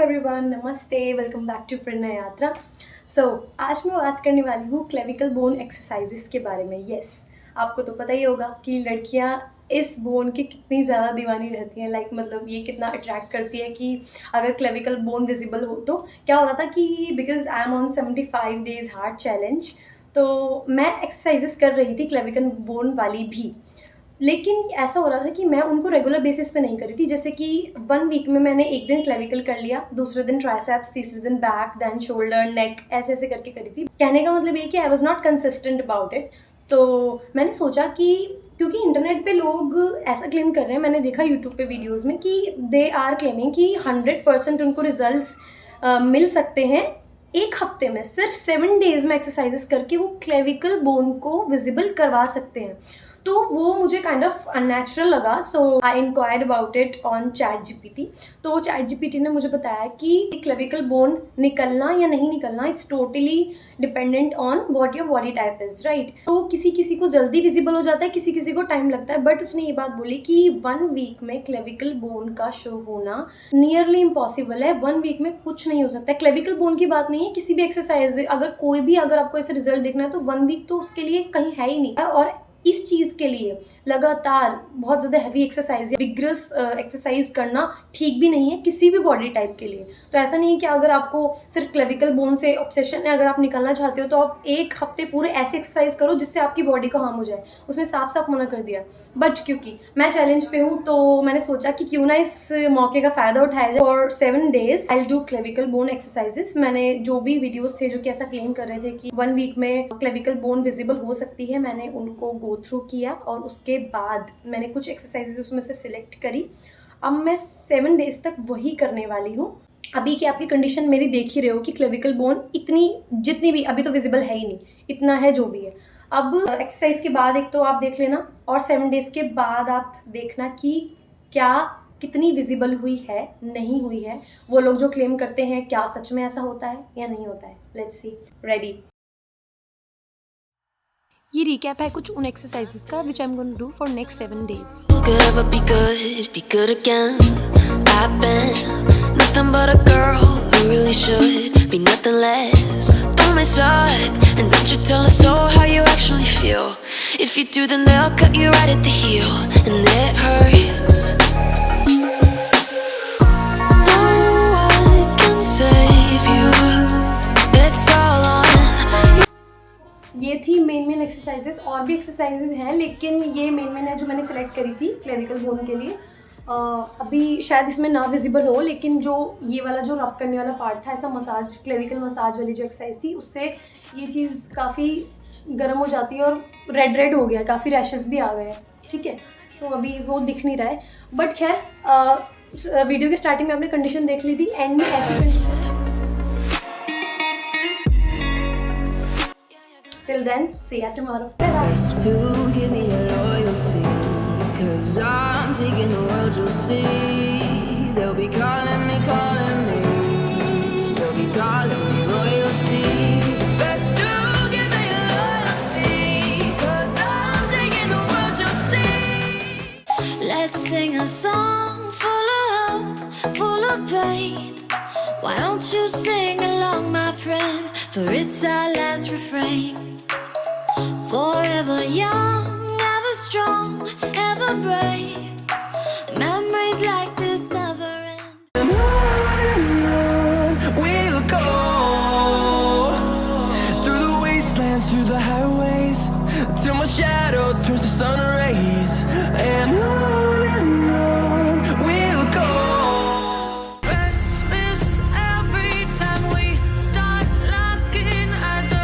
Everyone, नमस्ते, welcome back to प्रेरणा यात्रा। आज मैं बात करने वाली हूँ क्लेविकल बोन एक्सरसाइजेस के बारे में। आपको तो पता ही होगा कि लड़कियाँ इस बोन की कितनी ज़्यादा दीवानी रहती हैं। मतलब ये कितना अट्रैक्ट करती है कि अगर क्लेविकल बोन विजिबल हो तो क्या हो रहा था कि because I am on 75 days hard challenge, तो मैं एक्सरसाइजेस कर रही थी क्लेविकल बोन वाली भी। लेकिन ऐसा हो रहा था कि मैं उनको रेगुलर बेसिस पे नहीं करी थी। जैसे कि 1 वीक में मैंने एक दिन क्लेविकल कर लिया, दूसरे दिन ट्राइसेप्स, तीसरे दिन बैक, देन शोल्डर, नेक, ऐसे ऐसे करके करी थी। कहने का मतलब ये कि I was not consistent about it. तो मैंने सोचा कि क्योंकि इंटरनेट पे लोग ऐसा क्लेम कर रहे हैं, मैंने देखा यूट्यूब पे वीडियोज़ में कि दे आर क्लेमिंग कि 100% उनको रिजल्ट्स मिल सकते हैं एक हफ्ते में, सिर्फ 7 डेज में एक्सरसाइजेस करके वो क्लेविकल बोन को विजिबल करवा सकते हैं। तो वो मुझे काइंड ऑफ अननेचुरल लगा, so I enquired about it on ChatGPT. तो चैट जीपीटी ने मुझे बताया कि क्लेविकल बोन निकलना या नहीं निकलना, it's totally dependent on what your body type is, right. तो किसी किसी को जल्दी विजिबल हो जाता है, किसी किसी को टाइम लगता है। बट उसने ये बात बोली कि 1 वीक में क्लेविकल बोन का शो होना नियरली इम्पॉसिबल है। 1 वीक में कुछ नहीं हो सकता है। क्लेविकल बोन की बात नहीं है, किसी भी एक्सरसाइज अगर आपको ऐसे रिजल्ट देखना है तो 1 वीक तो उसके लिए कहीं है ही नहीं। और इस चीज़ के लिए लगातार बहुत ज़्यादा हैवी एक्सरसाइज या विग्रस एक्सरसाइज करना ठीक भी नहीं है किसी भी बॉडी टाइप के लिए। तो ऐसा नहीं है कि अगर आपको सिर्फ क्लेविकल बोन से ऑब्सेशन है, अगर आप निकलना चाहते हो तो आप 1 हफ्ते पूरे ऐसे एक्सरसाइज करो जिससे आपकी बॉडी को हार्म हो जाए। उसने साफ साफ मना कर दिया। बट क्योंकि मैं चैलेंज पे हूँ तो मैंने सोचा कि क्यों ना इस मौके का फ़ायदा उठाया जाए। For 7 days I do clavicle bone exercises. मैंने जो भी वीडियोज़ थे जो कि ऐसा क्लेम कर रहे थे कि 1 वीक में क्लेविकल बोन विजिबल हो सकती है, मैंने उनको गो थ्रू किया और उसके बाद मैंने कुछ एक्सरसाइजेस उसमें से सिलेक्ट करी। अब मैं 7 डेज तक वही करने वाली हूँ। अभी की आपकी कंडीशन मेरी देख ही रहे हो कि क्लेविकल बोन इतनी जितनी भी अभी तो विजिबल है ही नहीं, इतना है जो भी है। अब एक्सरसाइज के बाद एक तो आप देख लेना और 7 डेज के बाद आप देखना कि क्या कितनी विजिबल हुई है, नहीं हुई है। वो लोग जो क्लेम करते हैं क्या सच में ऐसा होता है या नहीं होता है। Let's see. रेडी। ये रिकैप है कुछ उन एक्सरसाइजेस का which I am going to do for next 7 days. Could ever be good again. I've been nothing but a girl who really should be nothing less. Don't mess up and don't you tell us so how you actually feel. If you do, then they'll cut you right at the heel, and it hurts. No one can save you. It's all on. ये थी main exercises. और भी exercises हैं लेकिन ये main है जो मैंने सेलेक्ट करी थी क्लेविकल बोन के लिए। अभी शायद इसमें ना विजिबल हो, लेकिन जो ये वाला जो रब करने वाला पार्ट था, ऐसा मसाज, क्लेविकल मसाज वाली जो एक्सरसाइज थी, उससे ये चीज़ काफ़ी गर्म हो जाती है और रेड हो गया, काफ़ी रैशेस भी आ गए हैं। ठीक है, तो अभी वो दिख नहीं रहा है। बट खैर वीडियो के स्टार्टिंग में आपने कंडीशन देख ली थी, एंड में ऐसी condition. Till then, see ya tomorrow. Best to give me your loyalty, 'cause I'm taking the world, you'll see. They'll be calling me, they'll be calling me royalty. Best to give me your loyalty, 'cause I'm taking the world, you'll see. Let's sing a song full of hope, full of pain. Why don't you sing along, my friend, for it's our last refrain. Forever young, ever strong, ever brave. Memories like this never end. And on we'll go, through the wastelands, through the highways, till my shadow turns to sun rays. And on we'll go. Restless every time we start locking eyes up.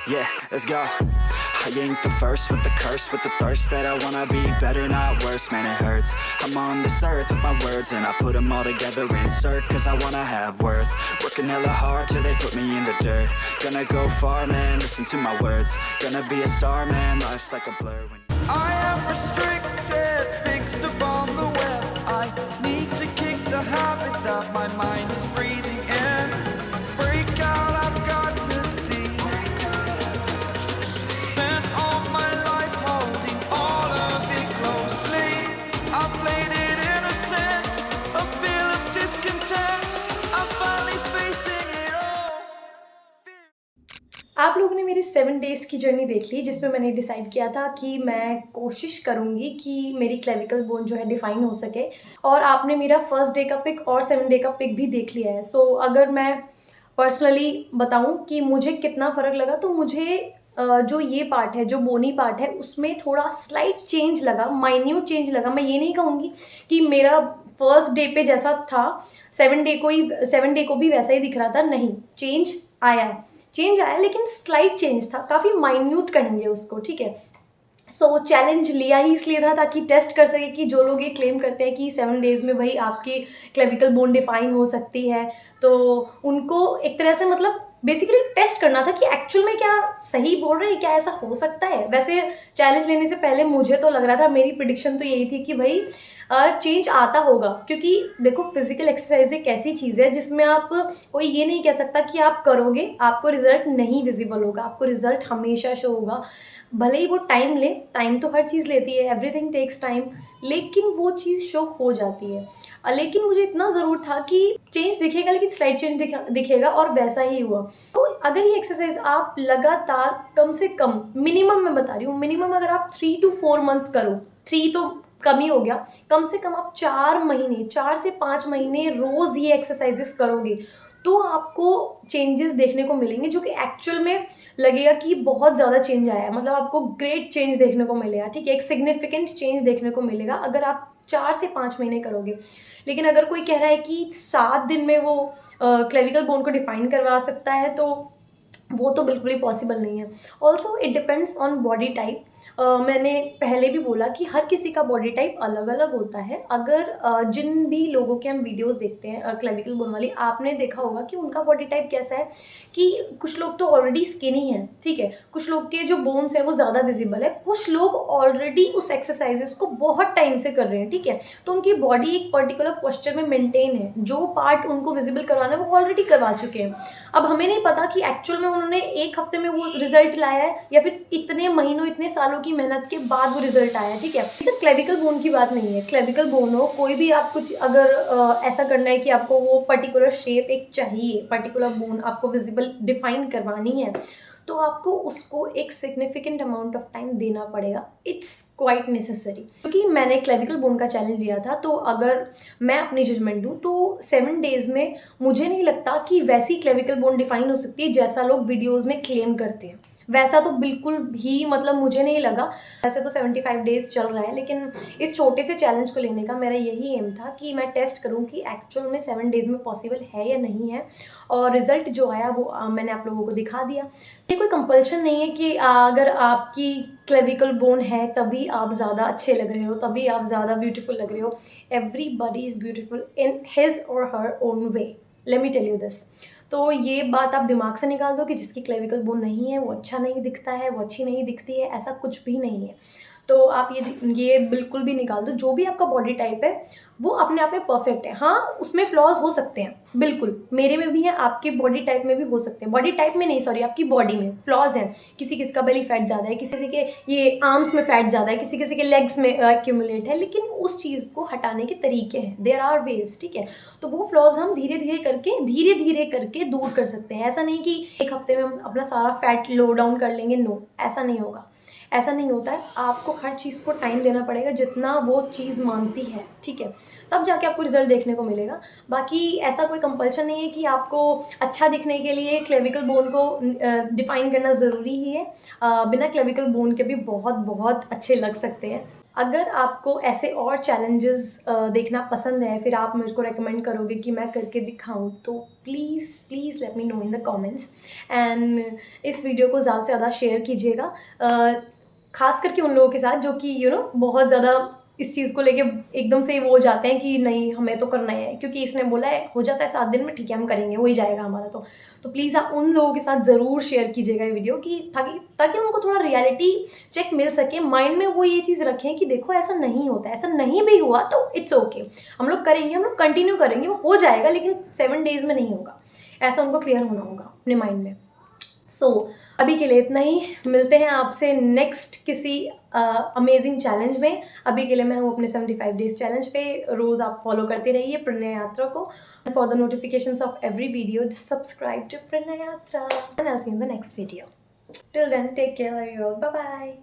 Yeah, let's go. I ain't the first with the curse, with the thirst that I wanna be better, not worse, man it hurts. I'm on this earth with my words and I put them all together, insert, cause I wanna have worth. Working hella hard till they put me in the dirt. Gonna go far, man, listen to my words. Gonna be a star, man, life's like a blur when I am restricted, fixed upon the web. I need to kick the habit that my mind is breathing in. आप लोगों ने मेरी 7 days की journey देख ली, जिसमें मैंने decide किया था कि मैं कोशिश करूँगी कि मेरी क्लेविकल बोन जो है डिफ़ाइन हो सके। और आपने मेरा फर्स्ट डे का पिक और 7 डे का पिक भी देख लिया है। सो अगर मैं पर्सनली बताऊँ कि मुझे कितना फ़र्क लगा, तो मुझे जो ये पार्ट है, जो बोनी पार्ट है, उसमें थोड़ा स्लाइट चेंज लगा, माइन्यूट चेंज लगा। मैं ये नहीं कहूँगी कि मेरा फर्स्ट डे पे जैसा था 7 डे को भी वैसा ही दिख रहा था, नहीं, चेंज आया लेकिन स्लाइट चेंज था, काफ़ी माइन्यूट कहेंगे उसको, ठीक है। सो चैलेंज लिया ही इसलिए था ताकि टेस्ट कर सके कि जो लोग ये क्लेम करते हैं कि 7 डेज़ में भाई आपकी क्लेविकल बोन डिफाइन हो सकती है, तो उनको एक तरह से मतलब बेसिकली टेस्ट करना था कि एक्चुअल में क्या सही बोल रहे हैं, क्या ऐसा हो सकता है। वैसे चैलेंज लेने से पहले मुझे तो लग रहा था, मेरी प्रिडिक्शन तो यही थी कि भाई चेंज आता होगा, क्योंकि देखो फिजिकल एक्सरसाइज एक ऐसी चीज़ है जिसमें आप कोई ये नहीं कह सकता कि आप करोगे आपको रिजल्ट नहीं विजिबल होगा, आपको रिजल्ट हमेशा शो होगा। भले ही वो टाइम ले, टाइम तो हर चीज़ लेती है, एवरीथिंग टेक्स टाइम, लेकिन वो चीज़ शो हो जाती है। लेकिन मुझे इतना ज़रूर था कि चेंज दिखेगा, लेकिन स्लाइड चेंज दिखेगा, और वैसा ही हुआ। तो अगर ये एक्सरसाइज आप लगातार कम से कम, मिनिमम मैं बता रही हूँ, मिनिमम अगर आप 3 to 4 मंथ्स करो, 3 तो कम ही हो गया, कम से कम आप 4 से 5 महीने रोज़ ये एक्सरसाइजेस करोगे, तो आपको चेंजेस देखने को मिलेंगे, जो कि एक्चुअल में लगेगा कि बहुत ज़्यादा चेंज आया है। मतलब आपको ग्रेट चेंज देखने को मिलेगा, ठीक है, एक सिग्निफिकेंट चेंज देखने को मिलेगा अगर आप 4 से 5 महीने करोगे। लेकिन अगर कोई कह रहा है कि 7 दिन में वो क्लेविकल बोन को डिफाइन करवा सकता है, तो वो तो बिल्कुल ही पॉसिबल नहीं है। Also it depends on body type. मैंने पहले भी बोला कि हर किसी का बॉडी टाइप अलग अलग होता है। अगर जिन भी लोगों के हम वीडियोस देखते हैं क्लेविकल बोन वाली, आपने देखा होगा कि उनका बॉडी टाइप कैसा है, कि कुछ लोग तो ऑलरेडी स्किनी हैं, ठीक है, कुछ लोग के जो बोन्स है वो ज़्यादा विजिबल है, कुछ लोग ऑलरेडी उस एक्सरसाइजेस को बहुत टाइम से कर रहे हैं, ठीक है, तो उनकी बॉडी एक पर्टिकुलर पोस्चर में मेंटेन है, जो पार्ट उनको विजिबल करवाना है वो ऑलरेडी करवा चुके हैं। अब हमें नहीं पता कि एक्चुअल में उन्होंने 1 हफ्ते में वो रिजल्ट लाया है या फिर इतने महीनों, इतने सालों की मेहनत के बाद वो रिजल्ट आया है, ठीक है। सिर्फ क्लेविकल बोन की बात नहीं है, क्लेविकल बोन हो, कोई भी आप कुछ अगर ऐसा करना है कि आपको वो पर्टिकुलर शेप एक चाहिए, पर्टिकुलर बोन आपको विजिबल डिफाइन करवानी है, तो आपको उसको एक सिग्निफिकेंट अमाउंट ऑफ टाइम देना पड़ेगा। It's quite necessary. क्योंकि मैंने क्लेविकल बोन का चैलेंज लिया था, तो अगर मैं अपनी जजमेंट दूँ तो 7 डेज़ में मुझे नहीं लगता कि वैसी क्लेविकल बोन डिफाइन हो सकती है जैसा लोग वीडियोज़ में क्लेम करते हैं। वैसा तो बिल्कुल भी मतलब मुझे नहीं लगा। वैसे तो 75 डेज़ चल रहा है, लेकिन इस छोटे से चैलेंज को लेने का मेरा यही एम था कि मैं टेस्ट करूं कि एक्चुअल में 7 डेज़ में पॉसिबल है या नहीं है, और रिज़ल्ट जो आया वो मैंने आप लोगों को दिखा दिया। ये कोई कंपल्शन नहीं है कि अगर आपकी क्लेविकल बोन है तभी आप ज़्यादा अच्छे लग रहे हो, तभी आप ज़्यादा ब्यूटीफुल लग रहे हो। Everybody is beautiful in his or her own way, let me tell you this. तो ये बात आप दिमाग से निकाल दो कि जिसकी क्लेविकल बोन नहीं है वो अच्छा नहीं दिखता है, वो अच्छी नहीं दिखती है, ऐसा कुछ भी नहीं है। तो आप ये बिल्कुल भी निकाल दो। जो भी आपका बॉडी टाइप है वो अपने आप में परफेक्ट है। हाँ, उसमें फ्लॉज हो सकते हैं, बिल्कुल, मेरे में भी है, आपके बॉडी टाइप में भी हो सकते हैं। बॉडी टाइप में नहीं, सॉरी, आपकी बॉडी में फ्लॉज हैं। किसी का बेली फैट ज़्यादा है, किसी के ये आर्म्स में फैट ज़्यादा है, किसी के लेग्स में एक्यूमुलेट है, लेकिन उस चीज़ को हटाने के तरीके हैं, देयर आर वेज, ठीक है। तो वो फ्लॉज हम धीरे धीरे करके दूर कर सकते हैं। ऐसा नहीं कि एक हफ्ते में हम अपना सारा फैट लो डाउन कर लेंगे, नो, ऐसा नहीं होगा, ऐसा नहीं होता है। आपको हर चीज़ को टाइम देना पड़ेगा जितना वो चीज़ मांगती है, ठीक है, तब जाके आपको रिजल्ट देखने को मिलेगा। बाकी ऐसा कोई कंपल्शन नहीं है कि आपको अच्छा दिखने के लिए क्लेविकल बोन को डिफाइन करना ज़रूरी ही है। बिना क्लेविकल बोन के भी बहुत अच्छे लग सकते हैं। अगर आपको ऐसे और चैलेंजेस देखना पसंद है, फिर आप मेरे को रेकमेंड करोगे कि मैं करके दिखाऊं, तो please let me know in the comments. And इस वीडियो को ज़्यादा से ज़्यादा शेयर कीजिएगा, खास करके उन लोगों के साथ जो कि बहुत ज़्यादा इस चीज़ को लेके एकदम से वो हो जाते हैं कि नहीं, हमें तो करना है क्योंकि इसने बोला है, हो जाता है 7 दिन में, ठीक है हम करेंगे, हो ही जाएगा हमारा। तो प्लीज़ आप उन लोगों के साथ ज़रूर शेयर कीजिएगा ये वीडियो, कि ताकि उनको थोड़ा रियलिटी चेक मिल सके, माइंड में वो ये चीज़ रखें कि देखो ऐसा नहीं होता, ऐसा नहीं भी हुआ तो इट्स ओके, हम लोग करेंगे, हम लोग कंटिन्यू करेंगे, वो हो जाएगा, लेकिन 7 डेज़ में नहीं होगा, ऐसा उनको क्लियर होना होगा अपने माइंड में। सो अभी के लिए इतना ही, मिलते हैं आपसे नेक्स्ट किसी अमेजिंग चैलेंज में। अभी के लिए मैं हूँ अपने 75 डेज चैलेंज पे, रोज़ आप फॉलो करते रहिए प्रणय यात्रा को। For the notifications of every video subscribe to Pranay Yatra and I will see you in the next video. Till then take care, bye bye.